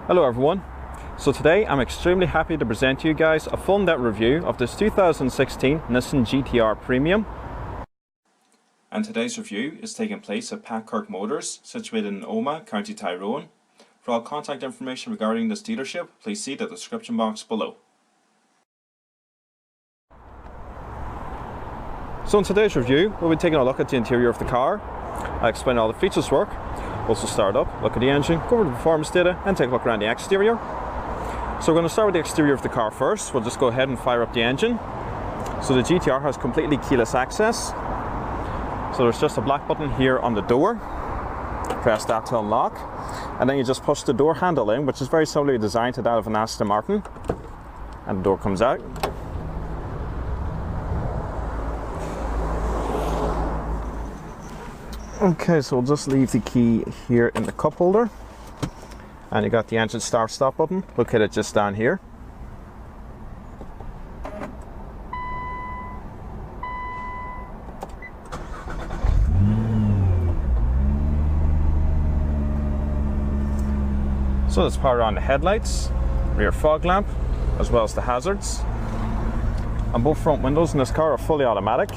Hello everyone. So today I'm extremely happy to present to you guys a full depth review of this 2016 Nissan GT-R Premium. And today's review is taking place at Kirk Motors, situated in Omagh, County Tyrone. For all contact information regarding this dealership, please see the description box below. So in today's review, we'll be taking a look at the interior of the car. I'll explain how the features work. Also start up, look at the engine, go over the performance data, and take a look around the exterior. So we're going to start with the exterior of the car first. We'll just go ahead and fire up the engine. So the GT-R has completely keyless access. So there's just a black button here on the door. Press that to unlock. And then you just push the door handle in, which is very similarly designed to that of an Aston Martin. And the door comes out. Okay, so we'll just leave the key here in the cup holder. And you got the engine start stop button located just down here. So let's power on the headlights, rear fog lamp, as well as the hazards. And both front windows in this car are fully automatic.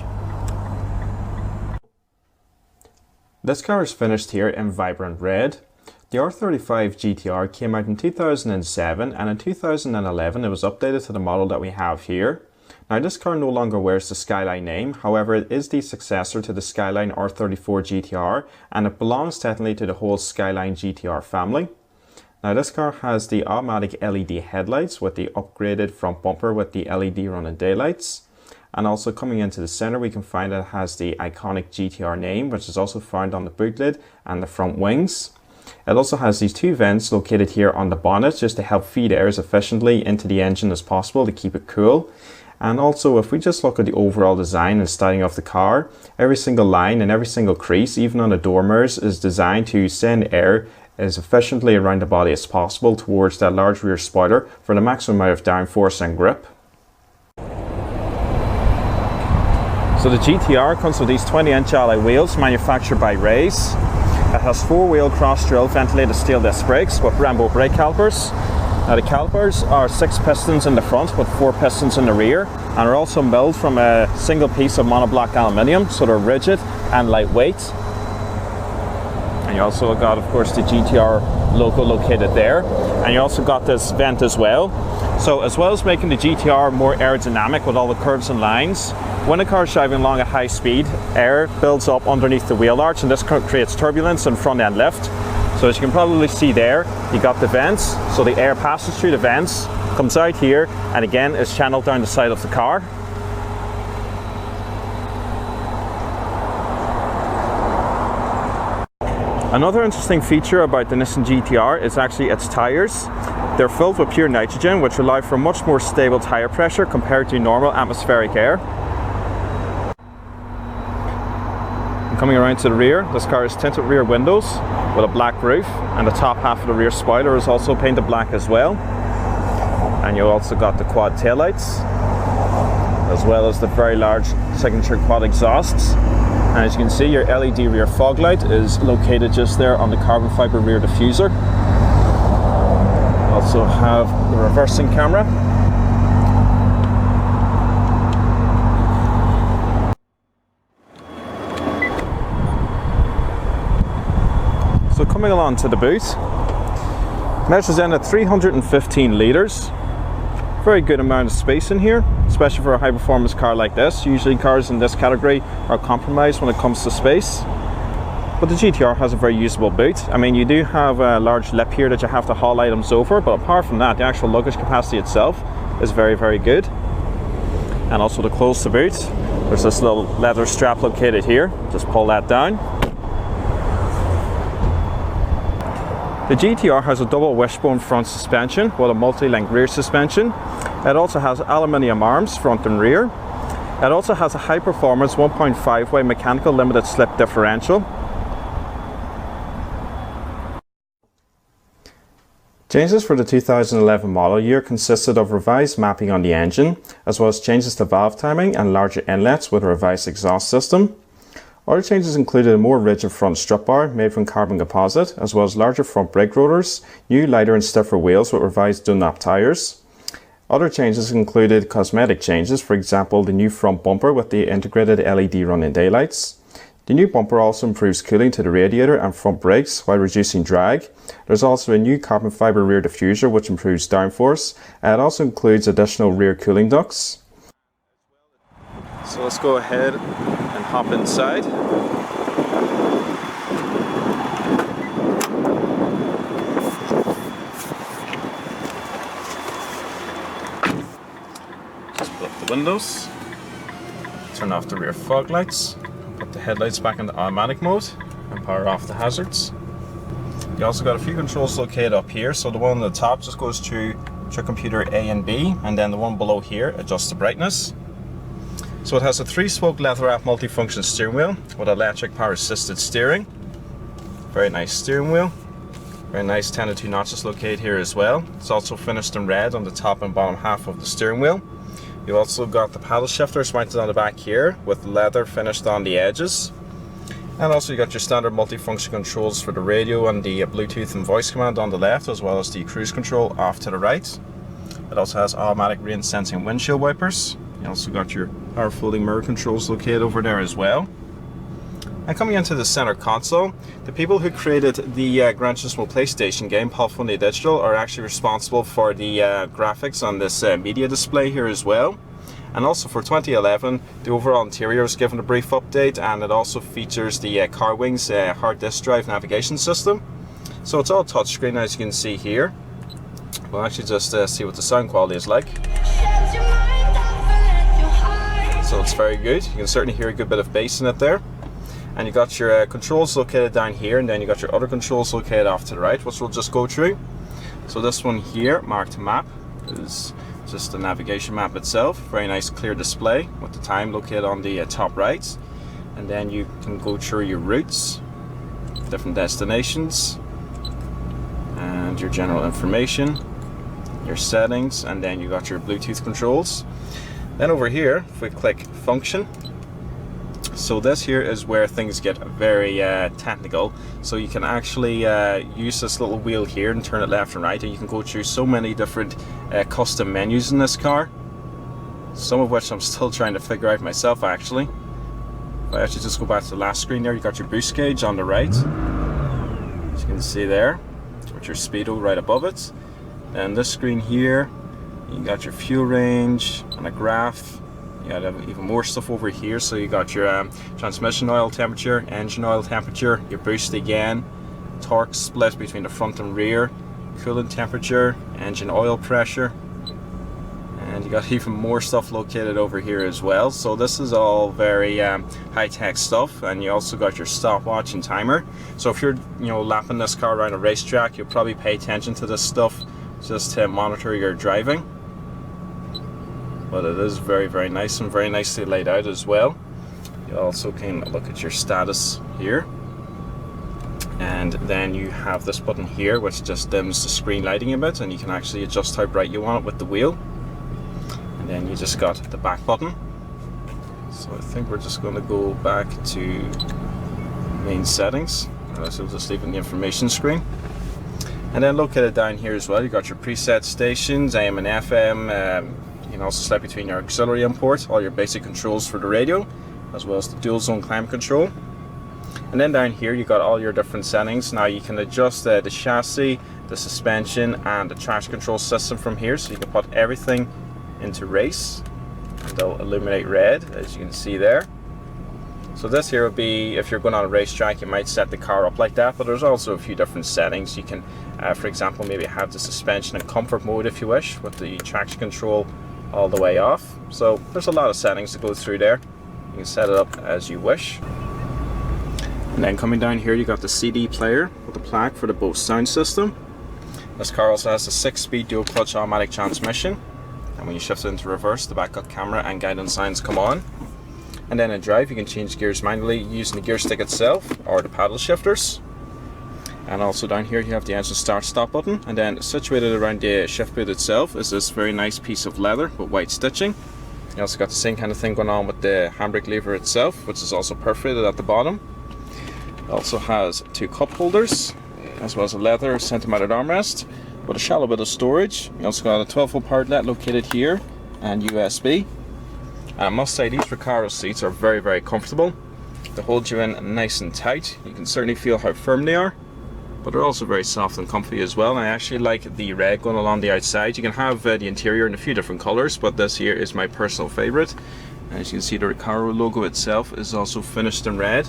This car is finished here in vibrant red. The R35 GT-R came out in 2007, and in 2011 it was updated to the model that we have here. Now this car no longer wears the Skyline name, however it is the successor to the Skyline R34 GT-R, and it belongs technically to the whole Skyline GT-R family. Now this car has the automatic LED headlights with the upgraded front bumper with the LED running daylights. And also coming into the center, we can find it has the iconic GT-R name, which is also found on the boot lid and the front wings. It also has these two vents located here on the bonnet just to help feed air as efficiently into the engine as possible to keep it cool. And also if we just look at the overall design and styling of the car, every single line and every single crease, even on the door mirrors, is designed to send air as efficiently around the body as possible towards that large rear spoiler for the maximum amount of downforce and grip. So the GT-R comes with these 20-inch alloy wheels manufactured by Rays. It has 4-wheel cross-drill ventilated steel disc brakes with Brembo brake calipers. Now the calipers are 6 pistons in the front with 4 pistons in the rear, and are also milled from a single piece of monoblock aluminium, so they're rigid and lightweight. And you also got, of course, the GT-R logo located there, and you also got this vent as well. So as well as making the GT-R more aerodynamic with all the curves and lines, when a car is driving along at high speed, air builds up underneath the wheel arch, and this creates turbulence and front end lift. So as you can probably see there, you got the vents, so the air passes through the vents, comes out here, and again is channeled down the side of the car. Another interesting feature about the Nissan GT-R is actually its tyres. They're filled with pure nitrogen, which allow for much more stable tyre pressure compared to normal atmospheric air. And coming around to the rear, this car has tinted rear windows with a black roof, and the top half of the rear spoiler is also painted black as well. And you also got the quad taillights, as well as the very large signature quad exhausts. And as you can see, your LED rear fog light is located just there on the carbon fiber rear diffuser. Also have the reversing camera. So coming along to the boot, measures in at 315 litres. Very good amount of space in here, especially for a high performance car like this. Usually cars in this category are compromised when it comes to space. But the GT-R has a very usable boot. I mean, you do have a large lip here that you have to haul items over, but apart from that, the actual luggage capacity itself is very, very good. And also to close the boot, there's this little leather strap located here. Just pull that down. The GT-R has a double wishbone front suspension with a multi-link rear suspension. It also has aluminium arms front and rear. It also has a high-performance 1.5-way mechanical limited slip differential. Changes for the 2011 model year consisted of revised mapping on the engine, as well as changes to valve timing and larger inlets with a revised exhaust system. Other changes included a more rigid front strip bar made from carbon composite, as well as larger front brake rotors, new lighter and stiffer wheels with revised Dunlop tyres. Other changes included cosmetic changes, for example the new front bumper with the integrated LED running daylights. The new bumper also improves cooling to the radiator and front brakes while reducing drag. There's also a new carbon fibre rear diffuser which improves downforce. It also includes additional rear cooling ducts. So let's go ahead and hop inside. Just put up the windows, turn off the rear fog lights, put the headlights back into automatic mode and power off the hazards. You also got a few controls located up here. So the one on the top just goes to your computer A and B, and then the one below here adjusts the brightness. So it has a 3-spoke leather-wrapped multifunction steering wheel with electric power assisted steering. Very nice steering wheel. Very nice 10 and 2 notches located here as well. It's also finished in red on the top and bottom half of the steering wheel. You've also got the paddle shifters mounted on the back here with leather finished on the edges. And also you got your standard multifunction controls for the radio and the Bluetooth and voice command on the left, as well as the cruise control off to the right. It also has automatic rain sensing windshield wipers. You also got your power folding mirror controls located over there as well. And coming into the center console, the people who created the Gran Turismo PlayStation game, Polyphony Digital, are actually responsible for the graphics on this media display here as well. And also for 2011, the overall interior is given a brief update, and it also features the Car Wings hard disk drive navigation system. So it's all touchscreen, as you can see here. We'll actually just see what the sound quality is like. So it's very good. You can certainly hear a good bit of bass in it there. And you got your controls located down here, and then you got your other controls located off to the right, which we'll just go through. So this one here, marked map, is just the navigation map itself. Very nice clear display with the time located on the top right. And then you can go through your routes, different destinations, and your general information, your settings, and then you got your Bluetooth controls. Then over here, if we click function, so this here is where things get very technical. So you can actually use this little wheel here and turn it left and right, and you can go through so many different custom menus in this car, some of which I'm still trying to figure out myself actually. If I actually just go back to the last screen there, you got your boost gauge on the right, as you can see there, with your speedo right above it. And this screen here, you got your fuel range and a graph. You got even more stuff over here. So you got your transmission oil temperature, engine oil temperature, your boost again, torque split between the front and rear, coolant temperature, engine oil pressure, and you got even more stuff located over here as well. So this is all very high-tech stuff. And you also got your stopwatch and timer. So if you're lapping this car around a racetrack, you'll probably pay attention to this stuff just to monitor your driving. But it is very, very nice and very nicely laid out as well. You also can look at your status here. And then you have this button here which just dims the screen lighting a bit, and you can actually adjust how bright you want it with the wheel. And then you just got the back button. So I think we're just going to go back to main settings. So we'll just leave it in the information screen. And then located down here as well, you got your preset stations, AM and FM. You can also select between your auxiliary input, all your basic controls for the radio, as well as the dual zone climate control. And then down here you got all your different settings. Now you can adjust the chassis, the suspension, and the traction control system from here, so you can put everything into race and they'll illuminate red, as you can see there. So this here would be if you're going on a racetrack, you might set the car up like that, but there's also a few different settings. You can for example maybe have the suspension in comfort mode if you wish, with the traction control all the way off. So there's a lot of settings to go through there. You can set it up as you wish. And then coming down here you got the CD player with the plaque for the Bose sound system. This car also has a 6-speed dual clutch automatic transmission, and when you shift it into reverse, the backup camera and guidance signs come on. And then in drive you can change gears manually using the gear stick itself or the paddle shifters. And also down here you have the engine start stop button, and then situated around the shift boot itself is this very nice piece of leather with white stitching. You also got the same kind of thing going on with the handbrake lever itself, which is also perforated at the bottom. It also has 2 cup holders, as well as a leather center-mounted armrest with a shallow bit of storage. You also got a 12-volt power outlet located here and USB. And I must say, these Recaro seats are very, very comfortable. They hold you in nice and tight. You can certainly feel how firm they are, but they're also very soft and comfy as well. And I actually like the red going along the outside. You can have the interior in a few different colors, but this here is my personal favorite. As you can see, the Recaro logo itself is also finished in red.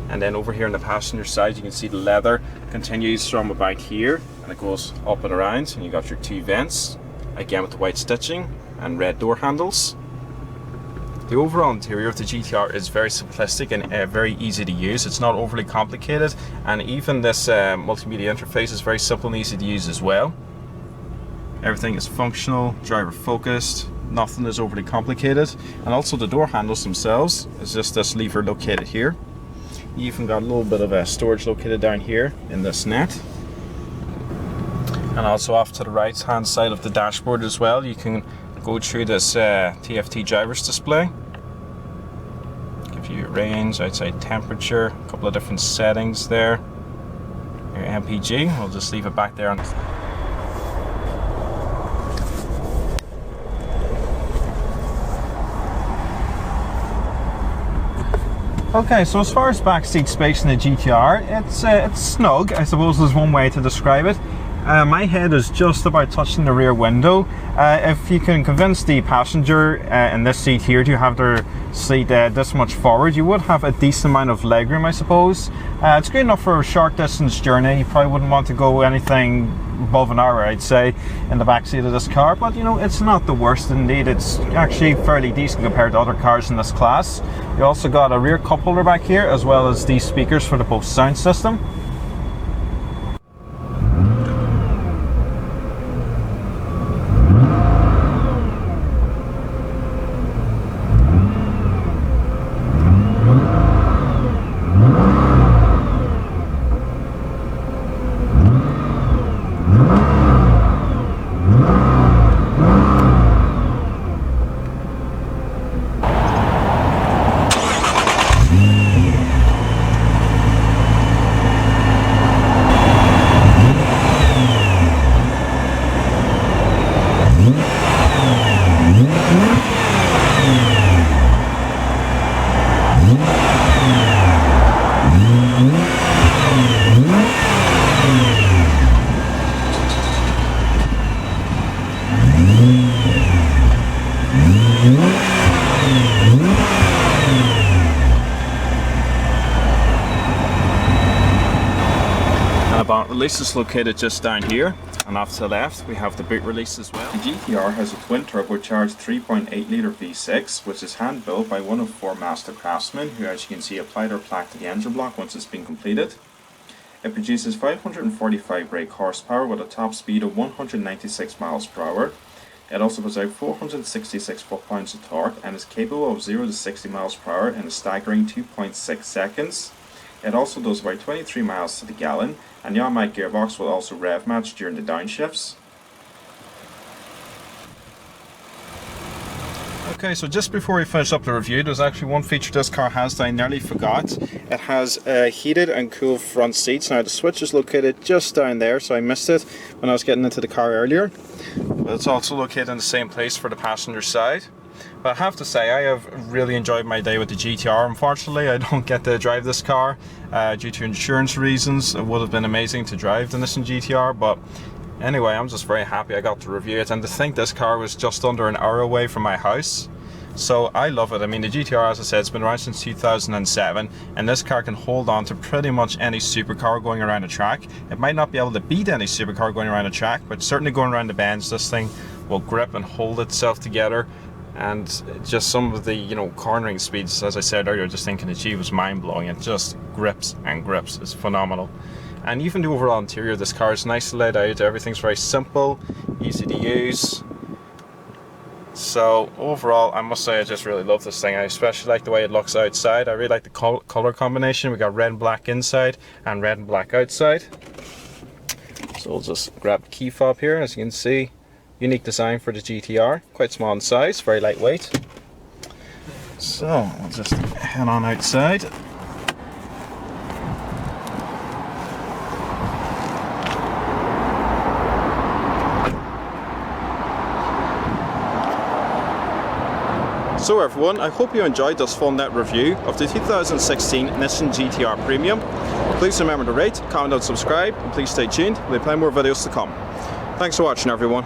And then over here on the passenger side, you can see the leather continues from about here and it goes up and around, and you got your 2 vents, again with the white stitching and red door handles. The overall interior of the GTR is very simplistic and very easy to use. It's not overly complicated, and even this multimedia interface is very simple and easy to use as well. Everything is functional, driver focused, nothing is overly complicated. And also the door handles themselves is just this lever located here. You even got a little bit of storage located down here in this net. And also off to the right hand side of the dashboard as well, you can go through this TFT driver's display. Give you your range, outside temperature, a couple of different settings there. Your MPG, we'll just leave it back there on the Okay, so as far as backseat space in the GTR, it's snug, I suppose is one way to describe it. My head is just about touching the rear window. If you can convince the passenger in this seat here to have their seat this much forward, you would have a decent amount of legroom, I suppose. It's good enough for a short distance journey. You probably wouldn't want to go anything above an hour, I'd say, in the back seat of this car, but you know, it's not the worst. Indeed, it's actually fairly decent compared to other cars in this class. You also got a rear cup holder back here, as well as these speakers for the Bose sound system. Release is located just down here, and off to the left we have the boot release as well. The GTR has a twin turbocharged 3.8 litre V6, which is hand built by one of 4 master craftsmen who, as you can see, applied or plaqued the engine block once it's been completed. It produces 545 brake horsepower with a top speed of 196 miles per hour. It also puts out 466 foot-pounds of torque and is capable of 0 to 60 miles per hour in a staggering 2.6 seconds. It also does about 23 miles to the gallon, and the automatic gearbox will also rev match during the downshifts. Okay, so just before we finish up the review, there's actually one feature this car has that I nearly forgot. It has heated and cooled front seats. Now the switch is located just down there, so I missed it when I was getting into the car earlier. But it's also located in the same place for the passenger side. But I have to say, I have really enjoyed my day with the GTR. Unfortunately, I don't get to drive this car due to insurance reasons. It would have been amazing to drive the Nissan GTR, but anyway, I'm just very happy I got to review it. And to think this car was just under an hour away from my house. So I love it. I mean, the GTR, as I said, it's been around since 2007, and this car can hold on to pretty much any supercar going around a track. It might not be able to beat any supercar going around a track, but certainly going around the bends, this thing will grip and hold itself together. And just some of the, you know, cornering speeds, as I said earlier, just thinking achieve was mind-blowing. It just grips and grips. It's phenomenal. And even the overall interior of this car is nicely laid out. Everything's very simple, easy to use. So overall, I must say I just really love this thing. I especially like the way it looks outside. I really like the color combination. We got red and black inside and red and black outside. So we'll just grab the key fob here. As you can see, Unique design for the GTR, quite small in size, very lightweight. So we'll just head on outside. So everyone, I hope you enjoyed this full net review of the 2016 Nissan GTR Premium. Please remember to rate, comment and subscribe, and please stay tuned, we'll have plenty more videos to come. Thanks for watching everyone.